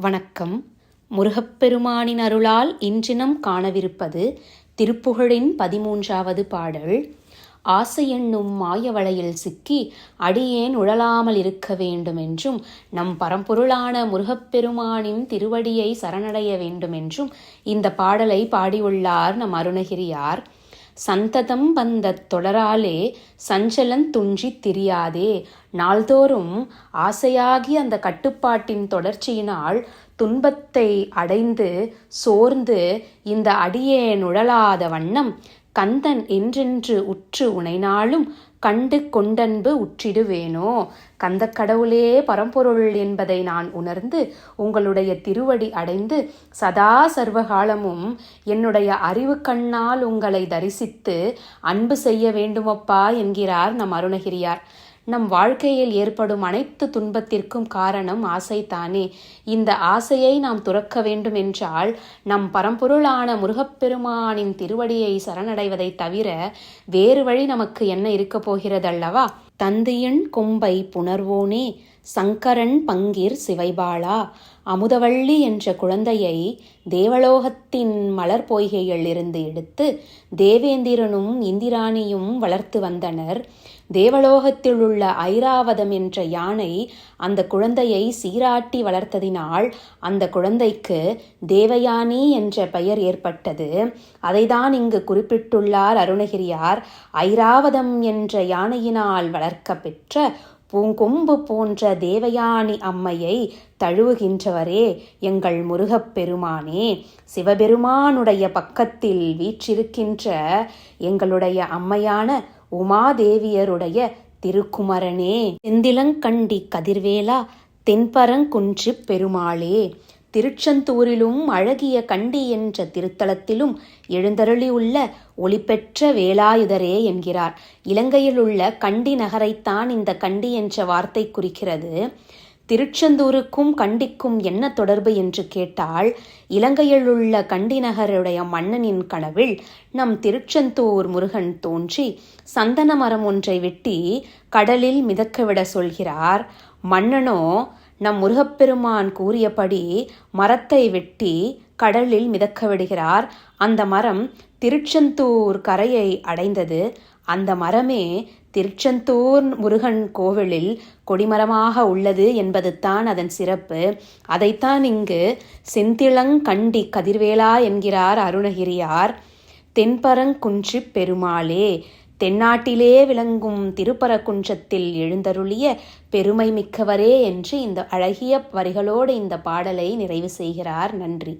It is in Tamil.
வணக்கம். முருகப்பெருமானின் அருளால் இன்றினம் காணவிருப்பது திருப்புகழின் 13வது பாடல். ஆசை என்னும் மாய வலையில் சிக்கி அடியேன் உழலாமல் இருக்க வேண்டுமென்றும் நம் பரம்பொருளான முருகப்பெருமானின் திருவடியை சரணடைய வேண்டுமென்றும் இந்த பாடலை பாடியுள்ளார் நம் அருணகிரியார். சந்ததம் வந்த தொடராலே சஞ்சலன் துஞ்சித் திரியாதே. நாள்தோறும் ஆசையாகி அந்த கட்டுப்பாட்டின் தொடர்ச்சியினால் துன்பத்தை அடைந்து சோர்ந்து இந்த அடியேன் உழலாத வண்ணம் கந்தன் என்றென்று உற்று உனைநாளும் கண்டு கொண்டன்பு உற்றிடுவேனோ. கந்த கடவுளே பரம்பொருள் என்பதை நான் உணர்ந்து உங்களுடைய திருவடி அடைந்து சதா சர்வகாலமும் என்னுடைய அறிவு கண்ணால் உங்களை தரிசித்து அன்பு செய்ய வேண்டுமப்பா என்கிறார் நம் அருணகிரியார். நம் வாழ்க்கையில் ஏற்படும் அனைத்து துன்பத்திற்கும் காரணம் ஆசைத்தானே. இந்த ஆசையை நாம் துறக்க வேண்டும் என்றால் நம் பரம்பொருளான முருகப்பெருமானின் திருவடியை சரணடைவதை தவிர வேறு வழி நமக்கு என்ன இருக்க போகிறதல்லவா? தந்தியன் கொம்பை புணர்வோனே சங்கரன் பங்கீர் சிவைபாலா. அமுதவள்ளி என்ற குழந்தையை தேவலோகத்தின் மலர் பொய்கையில் இருந்து எடுத்து தேவேந்திரனும் இந்திராணியும் வளர்த்து வந்தனர். தேவலோகத்தில் உள்ள ஐராவதம் என்ற யானை அந்த குழந்தையை சீராட்டி வளர்த்ததினால் அந்த குழந்தைக்கு தேவயானி என்ற பெயர் ஏற்பட்டது. அதைதான் இங்கு குறிப்பிட்டுள்ளார் அருணகிரியார். ஐராவதம் என்ற யானையினால் வளர்க்க பெற்ற பூங்கொம்பு போன்ற தேவயானி அம்மையை தழுவுகின்றவரே எங்கள் முருகப்பெருமானே. சிவபெருமானுடைய பக்கத்தில் வீற்றிருக்கின்ற எங்களுடைய அம்மையான உமாதேவியருடைய திருக்குமரனே. செந்திலங்கண்டி கதிர்வேலா தென்பரங்குன்று பெருமாளே. திருச்செந்தூரிலும் அழகிய கண்டி என்ற திருத்தலத்திலும் எழுந்தருளியுள்ள ஒளிபெற்ற வேலாயுதரே என்கிறார். இலங்கையில் உள்ள கண்டி நகரைத்தான் இந்த கண்டி என்ற வார்த்தை குறிக்கிறது. திருச்செந்தூருக்கும் கண்டிக்கும் என்ன தொடர்பு என்று கேட்டால், இலங்கையில் உள்ள கண்டி நகருடைய மன்னனின் கனவில் நம் திருச்செந்தூர் முருகன் தோன்றி சந்தன மரம் ஒன்றை வெட்டி கடலில் மிதக்கவிட சொல்கிறார். மன்னனோ நம் முருகப்பெருமான் கூறியபடி மரத்தை வெட்டி கடலில் மிதக்க விடுகிறார். அந்த மரம் திருச்செந்தூர் கரையை அடைந்தது. அந்த மரமே திருச்செந்தூர் முருகன் கோவிலில் கொடிமரமாக உள்ளது என்பது தான் அதன் சிறப்பு. அதைத்தான் இங்கு செந்திலங்கண்டி கதிர்வேலா என்கிறார் அருணகிரியார். தென்பரங்குன்று பெருமாளே. தென்னாட்டிலே விளங்கும் திருப்பரங்குன்றத்தில் எழுந்தருளிய பெருமை மிக்கவரே என்று இந்த அழகிய வரிகளோடு இந்த பாடலை நிறைவு செய்கிறார். நன்றி.